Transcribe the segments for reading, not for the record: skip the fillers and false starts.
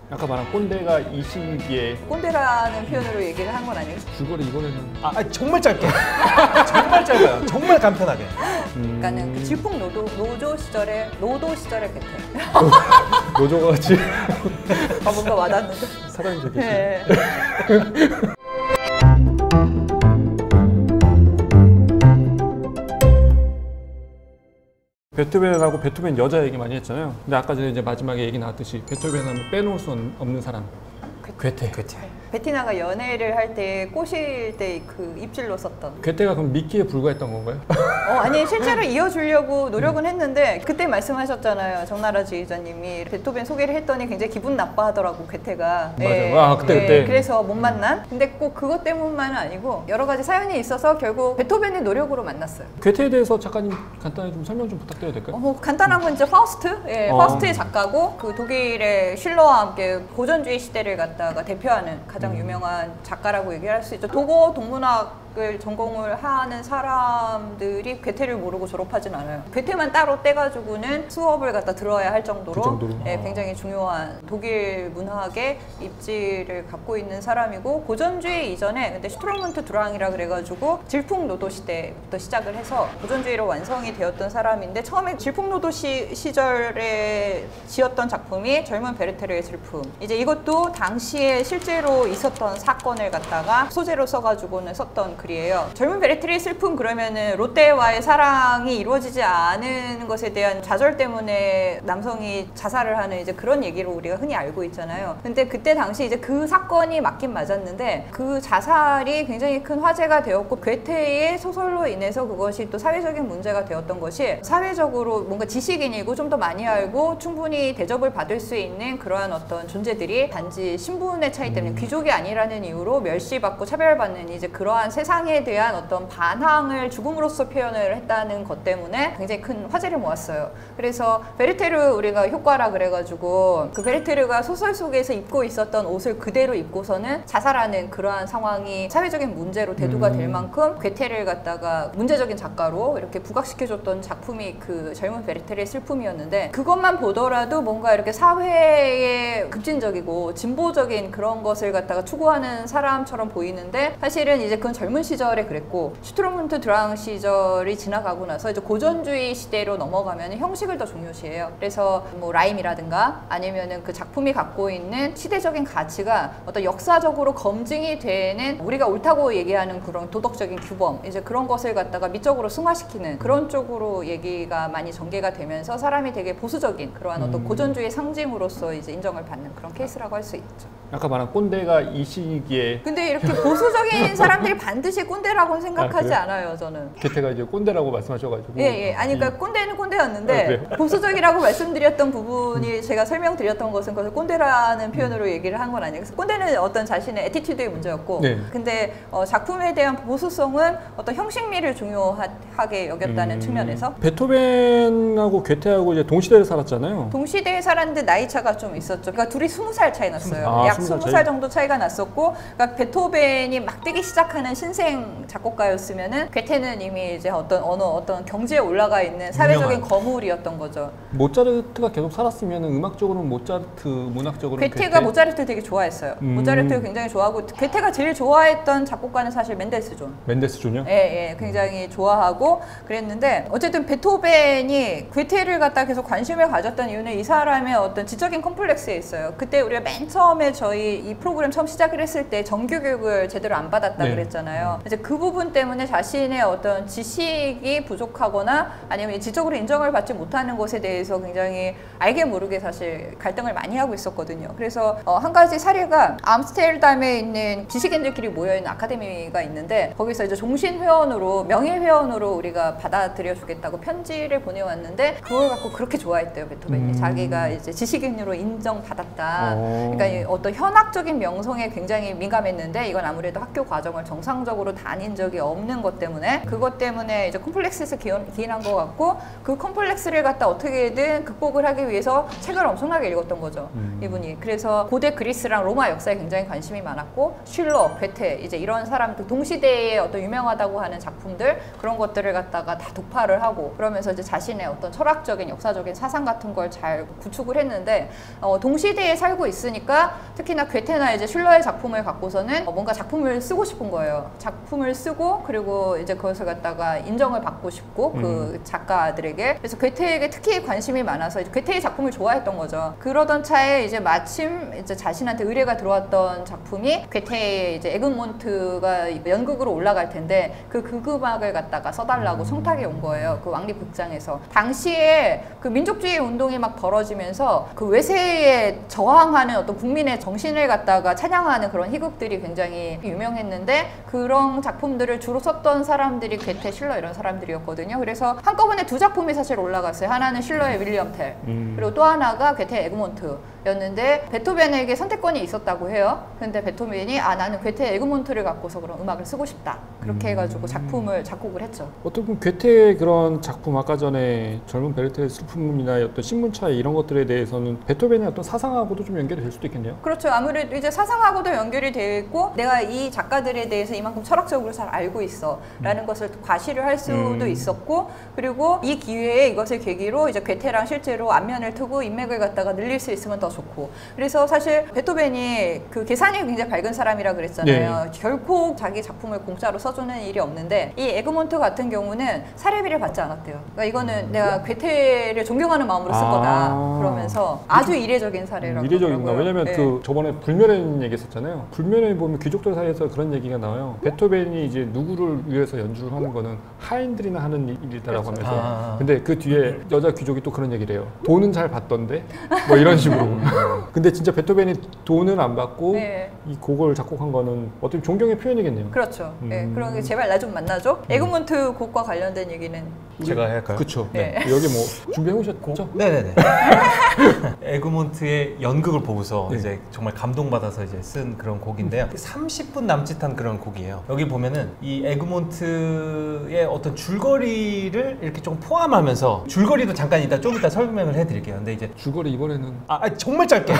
아까 말한 꼰대가 이 시기에 꼰대라는 표현으로 얘기를 한 건 아니고 줄거리 이번에는 정말 짧게 정말 짧아요. 정말 간편하게. 그러니까는 그 질풍 노조 시절의 괴테. 노조가 같이 뭔가 와닿는데. 사람이 되겠지. 네. 베토벤하고 베토벤 여자 얘기 많이 했잖아요. 근데 아까 전에 이제 마지막에 얘기 나왔듯이 베토벤 하면 빼놓을 수 없는 사람. 괴테. 베티나가 연애를 할 때 꼬실 때 그 입질로 썼던. 괴테가 그럼 미끼에 불과했던 건가요? 아니 실제로 이어주려고 노력은 했는데 그때 말씀하셨잖아요. 정나라 지휘자님이 베토벤 소개를 했더니 굉장히 기분 나빠하더라고 괴테가. 맞아요. 그때. 그래서 못 만난. 근데 꼭 그것 때문만은 아니고 여러 가지 사연이 있어서 결국 베토벤의 노력으로 만났어요. 괴테에 대해서 작가님 간단히 좀 설명 좀 부탁드려도 될까요? 간단한 건 이제 파우스트. 파우스트의 작가고 그 독일의 슐러와 함께 고전주의 시대를 갖다가 대표하는 가장 유명한 작가라고 얘기할 수 있죠. 도고 동문학을 전공을 하는 사람들이 괴테를 모르고 졸업하진 않아요. 괴테만 따로 떼가지고는 수업을 갖다 들어야 할 정도로, 굉장히 중요한 독일 문학의 입지를 갖고 있는 사람이고 고전주의 이전에 근데 슈트로문트 드랑이라 그래가지고 질풍노도 시대부터 시작을 해서 고전주의로 완성이 되었던 사람인데 처음에 질풍노도 시절에 지었던 작품이 젊은 베르테르의 슬픔. 이제 이것도 당시에 실제로 있었던 사건을 갖다가 소재로 써가지고는 썼던 글이에요. 젊은 베르테르의 슬픔 그러면은 롯데와의 사랑이 이루어지지 않은 것에 대한 좌절 때문에 남성이 자살을 하는 이제 그런 얘기로 우리가 흔히 알고 있잖아요. 근데 그때 당시 이제 그 사건이 맞긴 맞았는데 그 자살이 굉장히 큰 화제가 되었고 괴테의 소설로 인해서 그것이 또 사회적인 문제가 되었던 것이 사회적으로 뭔가 지식인이고 좀 더 많이 알고 충분히 대접을 받을 수 있는 그러한 어떤 존재들이 단지 신분의 차이 때문에 귀족이 아니라는 이유로 멸시받고 차별받는 이제 그러한 세상에 대한 어떤 반항을 죽음으로써 표현을 했다는 것 때문에 굉장히 큰 화제를 모았어요. 그래서 베르테르 우리가 효과라 그래가지고 그 베르테르가 소설 속에서 입고 있었던 옷을 그대로 입고서는 자살하는 그러한 상황이 사회적인 문제로 대두가 될 만큼 괴테를 갖다가 문제적인 작가로 이렇게 부각시켜줬던 작품이 그 젊은 베르테르의 슬픔이었는데 그것만 보더라도 뭔가 이렇게 사회에 급진적이고 진보적인 그런 것을 갖다가 추구하는 사람처럼 보이는데 사실은 이제 그건 젊은 시절에 그랬고 슈트로문트 드랑 시절이 지나가고 나서 이제 고전주의 시대로 넘어가면 형식을 더 중요시해요. 그래서 뭐 라임이라든가 아니면은 그 작품이 갖고 있는 시대적인 가치가 어떤 역사적으로 검증이 되는 우리가 옳다고 얘기하는 그런 도덕적인 규범 이제 그런 것을 갖다가 미적으로 승화시키는 그런 쪽으로 얘기가 많이 전개가 되면서 사람이 되게 보수적인 그러한 어떤 고전주의 상징으로서 이제 인정을 받는 그런 케이스라고 할 수 있죠. 아까 말한 꼰대가 이 시기에 근데 이렇게 보수적인 사람들이 반드시 꼰대라고는 생각하지 않아요, 저는. 괴테가 이제 꼰대라고 말씀하셔가지고. 아니 그러니까 꼰대는 꼰대였는데 보수적이라고 말씀드렸던 부분이 제가 설명드렸던 것은 그것을 꼰대라는 표현으로 얘기를 한 건 아니에요. 그래서 꼰대는 어떤 자신의 애티튜드의 문제였고, 근데 작품에 대한 보수성은 어떤 형식미를 중요하게 여겼다는 측면에서. 베토벤하고 괴테하고 이제 동시대를 살았잖아요. 동시대에 살았는데 나이 차가 좀 있었죠. 그러니까 둘이 20살 차이 났어요. 약 20살 정도 차이가 났었고, 그러니까 베토벤이 막 뜨기 시작하는 신생 작곡가였으면은 괴테는 이미 이제 어떤 경지에 올라가 있는 사회적인 거물이었던 거죠. 모차르트가 계속 살았으면 음악적으로는 모차르트, 문학적으로는 괴테가 모차르트 되게 좋아했어요. 모차르트 굉장히 좋아하고 괴테가 제일 좋아했던 작곡가는 사실 멘델스존. 멘델스존이요? 굉장히 좋아하고 그랬는데 어쨌든 베토벤이 괴테를 갖다 계속 관심을 가졌던 이유는 이 사람의 어떤 지적인 컴플렉스에 있어요. 그때 우리가 맨 처음에 저희 이 프로그램 처음 시작을 했을 때 정규 교육을 제대로 안 받았다 그랬잖아요. 이제 그 부분 때문에 자신의 어떤 지식이 부족하거나 아니면 지적으로 인정을 받지 못하는 것에 대해서 굉장히 알게 모르게 사실 갈등을 많이 하고 있었거든요. 그래서 한 가지 사례가 암스테르담에 있는 지식인들끼리 모여있는 아카데미가 있는데 거기서 이제 종신 회원으로 명예회원으로 우리가 받아들여 주겠다고 편지를 보내왔는데 그걸 갖고 그렇게 좋아했대요, 베토벤이. 자기가 이제 지식인으로 인정받았다. 그러니까 어떤 현학적인 명성에 굉장히 민감했는데 이건 아무래도 학교 과정을 정상적으로 다닌 적이 없는 것 때문에 그것 때문에 이제 콤플렉스에서 기인한 것 같고 그 콤플렉스를 갖다 어떻게든 극복을 하기 위해서 책을 엄청나게 읽었던 거죠. 이분이. 그래서 고대 그리스랑 로마 역사에 굉장히 관심이 많았고 슐러, 괴테 이제 이런 사람들 동시대에 어떤 유명하다고 하는 작품들 그런 것들을 갖다가 다 독파를 하고 그러면서 이제 자신의 어떤 철학적인 역사적인 사상 같은 걸 잘 구축을 했는데 동시대에 살고 있으니까 특히나 괴테나 이제 슐러의 작품을 갖고서는 뭔가 작품을 쓰고 싶은 거예요. 작품을 쓰고 그리고 이제 그것을 갖다가 인정을 받고 싶고 그 작가들에게 그래서 괴테에게 특히 관심이 많아서 이제 괴테의 작품을 좋아했던 거죠. 그러던 차에 이제 마침 이제 자신한테 의뢰가 들어왔던 작품이 괴테의 이제 에그몬트가 연극으로 올라갈 텐데 그 극음악을 갖다가 써달라고 청탁이 온 거예요. 그 왕립극장에서. 당시에 그 민족주의 운동이 막 벌어지면서 그 외세에 저항하는 어떤 국민의 정신을 갖다가 찬양하는 그런 희극들이 굉장히 유명했는데 그런 작품들을 주로 썼던 사람들이 괴테, 실러 이런 사람들이었거든요. 그래서 한꺼번에 두 작품이 사실 올라갔어요. 하나는 실러의 윌리엄 텔 그리고 또 하나가 괴테의 에그몬트였는데 베토벤에게 선택권이 있었다고 해요. 근데 베토벤이 나는 괴테의 에그몬트를 갖고서 그런 음악을 쓰고 싶다. 그렇게 해가지고 작곡을 했죠. 어떻게 보면 괴테의 그런 작품 아까 전에 젊은 베르테의 슬픔이나 어떤 신문차이 이런 것들에 대해서는 베토벤의 어떤 사상하고도 좀 연결이 될 수도 있겠네요. 그렇죠. 아무래도 이제 사상하고도 연결이 되어 있고 내가 이 작가들에 대해서 이만큼 철학적으로 잘 알고 있어 라는 것을 과시를 할 수도 있었고 그리고 이 기회에 이것을 계기로 이제 괴테랑 실제로 안면을 트고 인맥을 갖다가 늘릴 수 있으면 더 좋고 그래서 사실 베토벤이 그 계산이 굉장히 밝은 사람이라 그랬잖아요. 네. 결코 자기 작품을 공짜로 써주는 일이 없는데 이 에그몬트 같은 경우는 사례비를 받지 않았대요. 그러니까 이거는 내가 괴테를 존경하는 마음으로 쓸 거다 그러면서 아주 이례적인 사례라고 이례적인가? 왜냐면 네. 그 저번에 불면의 얘기 했었잖아요. 불면에 보면 귀족들 사이에서 그런 얘기가 나와요. 베토벤이 이제 누구를 위해서 연주를 하는 거는 하인들이나 하는 일이다라고 그렇죠. 하면서 근데 그 뒤에 여자 귀족이 또 그런 얘기를 해요. 돈은 잘 받던데 뭐 이런 식으로 근데 진짜 베토벤이 돈은 안 받고 네. 이 곡을 작곡한 거는 어떻게 존경의 표현이겠네요. 그렇죠. 네, 그런 게 제발 나 좀 만나줘. 에그몬트 곡과 관련된 얘기는 제가 할까요? 그렇죠. 네. 여기 뭐 준비해 오셨죠? 네네네. 에그몬트의 연극을 보고서 네. 이제 정말 감동받아서 이제 쓴 그런 곡인데요. 30분 남짓한 그런 곡이에요. 여기 보면은 이 에그몬트의 어떤 줄거리를 이렇게 좀 포함하면서 줄거리도 잠깐 좀 이따 설명을 해드릴게요. 근데 이제 줄거리 이번에는 정말 짧게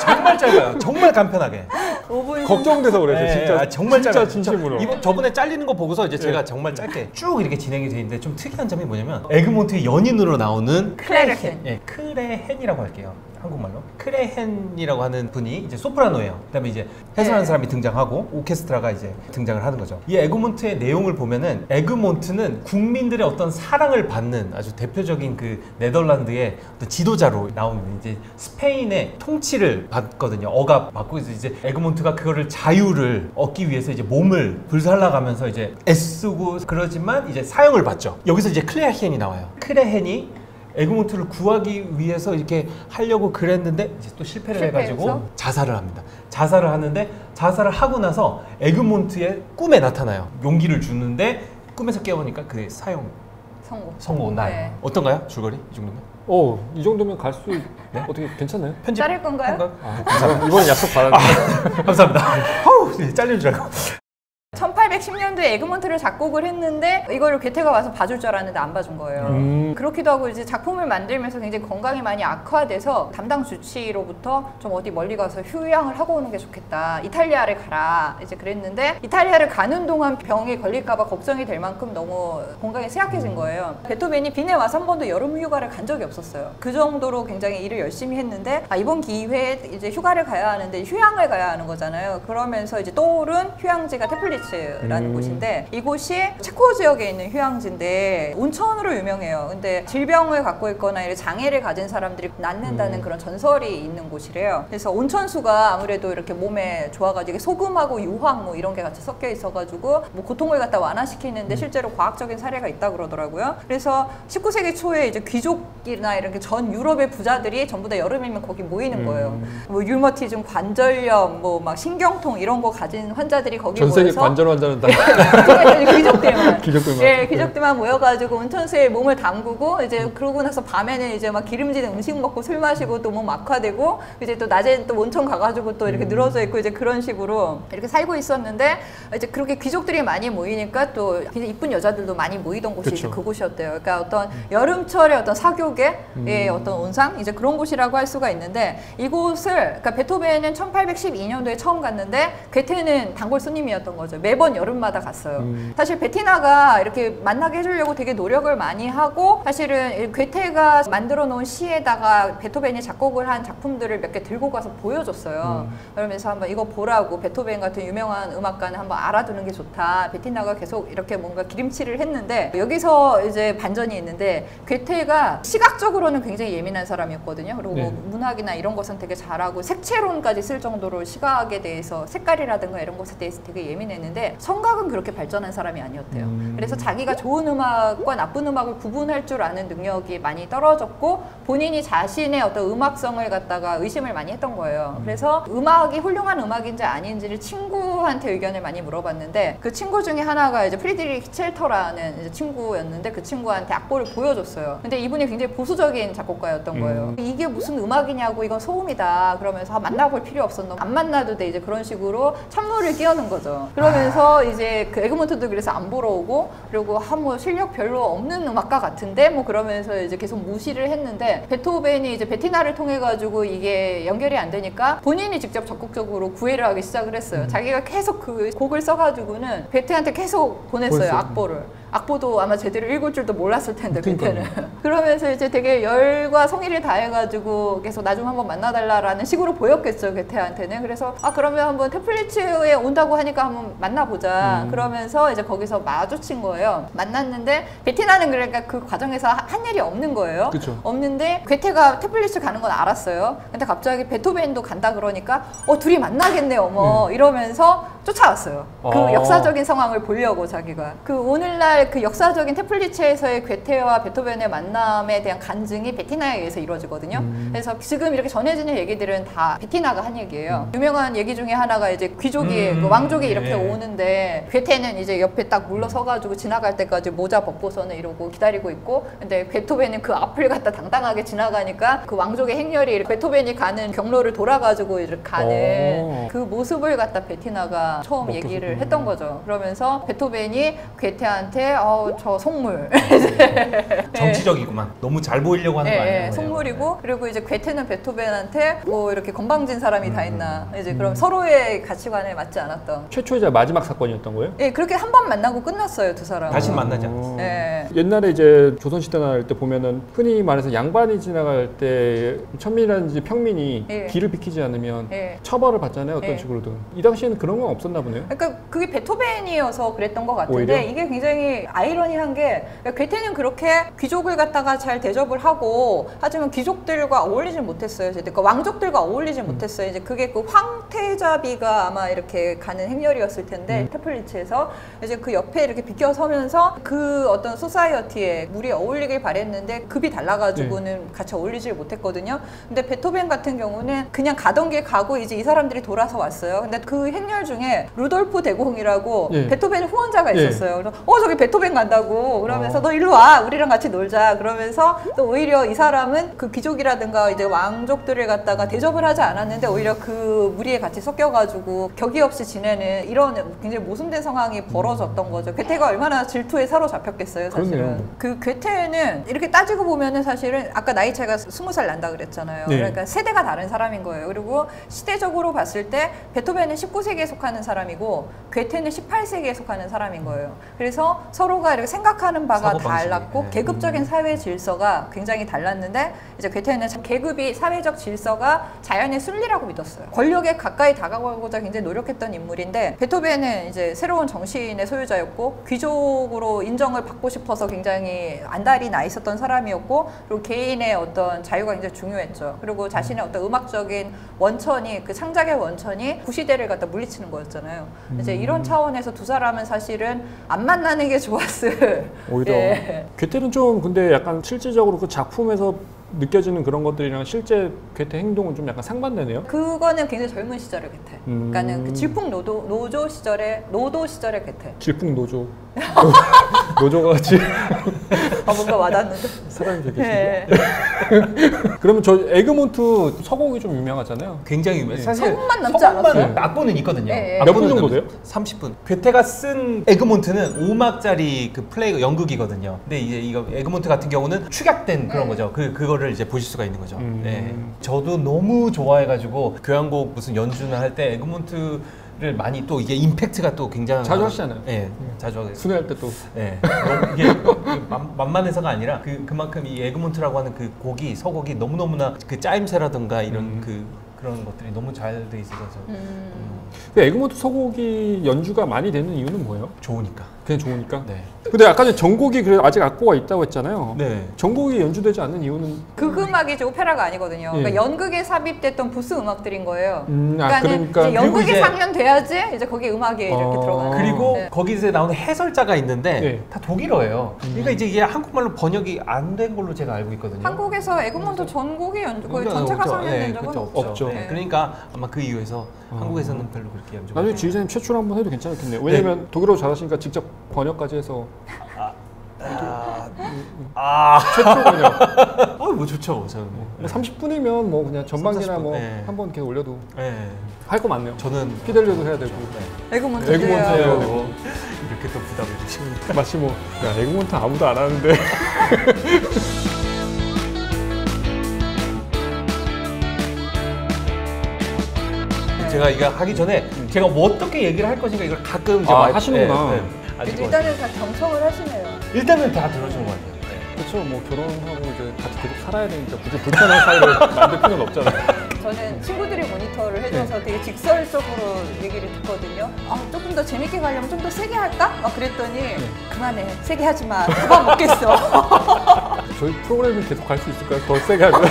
정말 짧아요. 정말 간편하게. 5분 걱정돼서 그래요. 진짜 정말 진짜 짧아요. 진심으로. 저번에 잘리는 거 보고서 이제 제가 정말 짧게 쭉 이렇게 진행이 돼 있는데 좀 특이한 점이 뭐냐면 에그몬트의 연인으로 나오는 클레르헨. 예, 크레헨이라고 할게요. 한국말로 크레헨이라고 하는 분이 이제 소프라노예요. 그다음에 이제 해설하는 네. 사람이 등장하고 오케스트라가 이제 등장을 하는 거죠. 이 에그몬트의 내용을 보면은 에그몬트는 국민들의 어떤 사랑을 받는 아주 대표적인 그 네덜란드의 어떤 지도자로 나오는 이제 스페인의 통치를 받거든요. 억압받고 이제 에그몬트가 그거를 자유를 얻기 위해서 이제 몸을 불살라가면서 이제 애쓰고 그러지만 이제 사형을 받죠. 여기서 이제 클레헨이 나와요. 클레헨이 에그몬트를 구하기 위해서 이렇게 하려고 그랬는데 이제 또 실패를 해가지고 자살을 합니다. 자살을 하는데 자살을 하고 나서 에그몬트의 꿈에 나타나요. 용기를 주는데 꿈에서 깨어보니까 그게 사형 성공 날. 네. 어떤가요? 줄거리 이 정도면? 이 정도면 갈 수 어떻게 괜찮나요? 편집 자를 건가요? 감사합니다. 이번에 약속 받았는데. 감사합니다. 아우 잘릴 줄 알고. 1810년도에 에그몬트를 작곡을 했는데 이거를 괴테가 와서 봐줄 줄 알았는데 안 봐준 거예요. 그렇기도 하고 이제 작품을 만들면서 굉장히 건강이 많이 악화돼서 담당 주치로부터 좀 어디 멀리 가서 휴양을 하고 오는 게 좋겠다. 이탈리아를 가라. 이제 그랬는데 이탈리아를 가는 동안 병에 걸릴까봐 걱정이 될 만큼 너무 건강이 쇠약해진 거예요. 베토벤이 빈에 와서 한 번도 여름 휴가를 간 적이 없었어요. 그 정도로 굉장히 일을 열심히 했는데 이번 기회에 이제 휴가를 가야 하는데 휴양을 가야 하는 거잖아요. 그러면서 이제 떠오른 휴양지가 테플리츠 라는 곳인데 이곳이 체코 지역에 있는 휴양지인데 온천으로 유명해요. 근데 질병을 갖고 있거나 이런 장애를 가진 사람들이 낫는다는 그런 전설이 있는 곳이래요. 그래서 온천수가 아무래도 이렇게 몸에 좋아가지고 소금하고 유황 뭐 이런 게 같이 섞여 있어가지고 뭐 고통을 갖다 완화시키는데 실제로 과학적인 사례가 있다 그러더라고요. 그래서 19세기 초에 이제 귀족이나 이렇게 전 유럽의 부자들이 전부 다 여름이면 거기 모이는 거예요. 뭐 류머티즘, 관절염, 뭐 막 신경통 이런 거 가진 환자들이 거기 전 세계 모여서 관절 환자는 귀족들만 다 귀족들만. 귀족들만. 예, 귀족들만 모여가지고 온천수에 몸을 담그고 이제 그러고 나서 밤에는 이제 막 기름진 음식 먹고 술 마시고 또 몸 악화되고 이제 또 낮에 또 온천 가가지고 또 이렇게 늘어져 있고 이제 그런 식으로 이렇게 살고 있었는데 이제 그렇게 귀족들이 많이 모이니까 또 굉장히 이쁜 여자들도 많이 모이던 곳이 이제 그곳이었대요. 그러니까 어떤 여름철의 어떤 사교계의 어떤 온상 이제 그런 곳이라고 할 수가 있는데 이곳을 그러니까 베토벤은 1812년도에 처음 갔는데 괴테는 단골 손님이었던 거죠. 매번 여름마다 갔어요. 사실 베티나가 이렇게 만나게 해주려고 되게 노력을 많이 하고 사실은 괴테가 만들어 놓은 시에다가 베토벤이 작곡을 한 작품들을 몇 개 들고 가서 보여줬어요. 그러면서 한번 이거 보라고 베토벤 같은 유명한 음악가는 한번 알아두는 게 좋다. 베티나가 계속 이렇게 뭔가 기림칠을 했는데 여기서 이제 반전이 있는데 괴테가 시각적으로는 굉장히 예민한 사람이었거든요. 그리고 뭐 문학이나 이런 것은 되게 잘하고 색채론까지 쓸 정도로 시각에 대해서 색깔이라든가 이런 것에 대해서 되게 예민했는데 성각은 그렇게 발전한 사람이 아니었대요. 그래서 자기가 좋은 음악과 나쁜 음악을 구분할 줄 아는 능력이 많이 떨어졌고 본인이 자신의 어떤 음악성을 갖다가 의심을 많이 했던 거예요. 그래서 음악이 훌륭한 음악인지 아닌지를 친구한테 의견을 많이 물어봤는데 그 친구 중에 하나가 이제 프리드리히 첼터라는 이제 친구였는데 그 친구한테 악보를 보여줬어요. 근데 이분이 굉장히 보수적인 작곡가였던 거예요. 이게 무슨 음악이냐고 이건 소음이다. 그러면서 만나볼 필요 없었나? 안 만나도 돼. 이제 그런 식으로 찬물을 끼얹는 거죠. 그러면서 이제 그 에그몬트도 그래서 안 보러 오고 그리고 뭐 실력 별로 없는 음악가 같은데 뭐 그러면서 이제 계속 무시를 했는데 베토벤이 이제 베티나를 통해 가지고 이게 연결이 안 되니까 본인이 직접 적극적으로 구애를 하기 시작을 했어요. 자기가 계속 그 곡을 써가지고는 베트한테 계속 보냈어요. 악보를. 악보도 아마 제대로 읽을 줄도 몰랐을 텐데 그때는. 그러면서 이제 되게 열과 성의를 다해가지고 계속 나 좀 한번 만나달라라는 식으로 보였겠죠 괴테한테는. 그래서 아 그러면 한번 테플리츠에 온다고 하니까 한번 만나보자. 그러면서 이제 거기서 마주친 거예요. 만났는데 베티나는 그러니까 그 과정에서 한 일이 없는 거예요. 그쵸. 없는데 괴테가 테플리츠 가는 건 알았어요. 근데 갑자기 베토벤도 간다 그러니까 둘이 만나겠네 어머 이러면서 쫓아왔어요. 그 역사적인 상황을 보려고 자기가. 그 오늘날 그 역사적인 테플리츠에서의 괴테와 베토벤의 만남에 대한 간증이 베티나에 의해서 이루어지거든요. 그래서 지금 이렇게 전해지는 얘기들은 다 베티나가 한 얘기예요. 유명한 얘기 중에 하나가 이제 귀족이 그 왕족이 이렇게 오는데 괴테는 이제 옆에 딱 물러서가지고 지나갈 때까지 모자 벗고서는 이러고 기다리고 있고 근데 베토벤은 그 앞을 갖다 당당하게 지나가니까 그 왕족의 행렬이 베토벤이 가는 경로를 돌아가지고 이렇게 가는 그 모습을 갖다 베티나가 처음 얘기를 했던 거죠. 그러면서 베토벤이 괴테한테 저 속물 정치적이구만. 너무 잘 보이려고 하는 거 아니에요? 속물이고 그리고 이제 괴테는 베토벤한테 뭐 이렇게 건방진 사람이 다 있나 이제 그럼 서로의 가치관에 맞지 않았던 최초이자 마지막 사건이었던 거예요? 예 그렇게 한 번 만나고 끝났어요 두 사람. 다시 만나지 않았어요. 옛날에 이제 조선시대 날 때 보면은 흔히 말해서 양반이 지나갈 때 천민이라든지 평민이 길을 비키지 않으면 처벌을 받잖아요 어떤 식으로든. 이 당시에는 그런 건 없었나 보네요. 그러니까 그게 베토벤이어서 그랬던 것 같은데 오히려? 이게 굉장히 아이러니한 게 괴테는 그렇게 귀족을 갖다가 잘 대접을 하고 하지만 귀족들과 어울리지 못했어요. 그러니까 왕족들과 어울리지 못했어요. 이제 그게 그 황태자비가 아마 이렇게 가는 행렬이었을 텐데 테플리츠에서 이제 그 옆에 이렇게 비껴서면서 그 어떤 소사이어티에 물이 어울리길 바랬는데 급이 달라가지고는 같이 어울리질 못했거든요. 근데 베토벤 같은 경우는 그냥 가던 길 가고 이제 이 사람들이 돌아서 왔어요. 근데 그 행렬 중에 루돌프 대공이라고 베토벤 후원자가 있었어요. 그래서 저기 베토벤 간다고 그러면서 너 일로 와 우리랑 같이 놀자 그러면서 또 오히려 이 사람은 그 귀족이라든가 이제 왕족들을 갖다가 대접을 하지 않았는데 오히려 그 무리에 같이 섞여가지고 격이 없이 지내는 이런 굉장히 모순된 상황이 벌어졌던 거죠. 괴테가 얼마나 질투에 사로잡혔겠어요 사실은. 그러네요. 그 괴테는 이렇게 따지고 보면은 사실은 아까 나이 차이가 20살 난다 그랬잖아요. 그러니까 세대가 다른 사람인 거예요. 그리고 시대적으로 봤을 때 베토벤은 19세기에 속하는 사람이고 괴테는 18세기에 속하는 사람인 거예요. 그래서 서로가 이렇게 생각하는 바가 달랐고 계급적인 사회 질서가 굉장히 달랐는데 이제 괴테는 계급이 사회적 질서가 자연의 순리라고 믿었어요. 권력에 가까이 다가가고자 굉장히 노력했던 인물인데 베토벤은 이제 새로운 정신의 소유자였고 귀족으로 인정을 받고 싶어서 굉장히 안달이 나 있었던 사람이었고 그리고 개인의 어떤 자유가 굉장히 중요했죠. 그리고 자신의 어떤 음악적인 원천이 그 창작의 원천이 구시대를 갖다 물리치는 거였잖아요. 이제 이런 차원에서 두 사람은 사실은 안 만나는 게 좋았을. 오히려 괴테는 좀 근데 약간 실질적으로 그 작품에서 느껴지는 그런 것들이랑 실제 괴테 행동은 좀 약간 상반되네요. 그거는 굉장히 젊은 시절의 괴테. 그러니까는 그 질풍 노조 시절의 괴테. 질풍 노조. 노조가 같이 뭔가 와닿는데. 사람이 되게 네. 그러면 저 에그몬트 서곡이 좀 유명하잖아요. 굉장히 유명해요. 사실 서곡만 남지 않았어요? 악보는 있거든요. 네. 몇 분 정도 돼요? 30분. 괴테가 쓴 에그몬트는 5막짜리 그 플레이 연극이거든요. 근데 이제 이거 에그몬트 같은 경우는 축약된 그런 거죠. 그거를 이제 보실 수가 있는 거죠. 네. 저도 너무 좋아해가지고 교향곡 무슨 연주나 할 때 에그몬트를 많이 또 이게 임팩트가 또 굉장히 자주 하시잖아요. 네, 자주 하겠어요. 순회할 때 또. 네, 이게 만만해서가 아니라 그만큼 이 에그몬트라고 하는 그 곡이 서곡이 너무너무나 그 짜임새라든가 이런 그런 것들이 너무 잘 돼 있어서 그 에그몬트 서곡이 연주가 많이 되는 이유는 뭐예요? 좋으니까. 그냥 좋으니까? 네. 근데 아까 전에 전곡이 그래 아직 악보가 있다고 했잖아요. 네. 전곡이 연주되지 않는 이유는? 극음악이 이제 오페라가 아니거든요. 예. 그러니까 연극에 삽입됐던 부스 음악들인 거예요. 그러니까 이제 연극이 이제 상연돼야지 이제 거기에 음악이 이렇게 들어가는. 그리고 네. 거기서 나오는 해설자가 있는데 네. 다 독일어예요. 그러니까 이제 이게 한국말로 번역이 안 된 걸로 제가 알고 있거든요. 한국에서 에그몬트 전곡이 거의 전체가 상연된 적은 없죠. 네. 그러니까 아마 그 이유에서 한국에서는 별로 그렇게 연주가. 나중에 지휘자님 최초로 한번 해도 괜찮겠네요. 왜냐면 독일어 잘하시니까 직접 번역까지 해서. 최초 번역. 뭐 좋죠. 저는. 30분이면 뭐 그냥 전반기나 30분, 뭐 네. 한번 이렇게 올려도 네. 할 거 많네요. 저는 피델리오도 해야 되고. 에그몬트 에그몬트 해야 해요. 되고. 이렇게 또 부담을 주시고. 마치 뭐, 야, 에그몬트 아무도 안 하는데. 제가 이거 하기 전에 제가 뭐 어떻게 얘기를 할 것인가 이걸 가끔 이제 하시는구나. 일단은 다 경청을 하시네요. 일단은 다 들어주는 것 같아요. 그렇죠. 뭐 결혼하고 이제 같이 계속 살아야 되니까 굳이 불편한 사이를 만들 필요는 없잖아요. 저는 친구들이 모니터를 해줘서 되게 직설적으로 얘기를 듣거든요. 조금 더 재밌게 가려면 좀 더 세게 할까? 막 그랬더니 그만해. 세게 하지 마. 그만 먹겠어. 저희 프로그램이 계속 갈 수 있을까요? 더 세게 하면?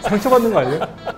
상처받는 거 아니에요?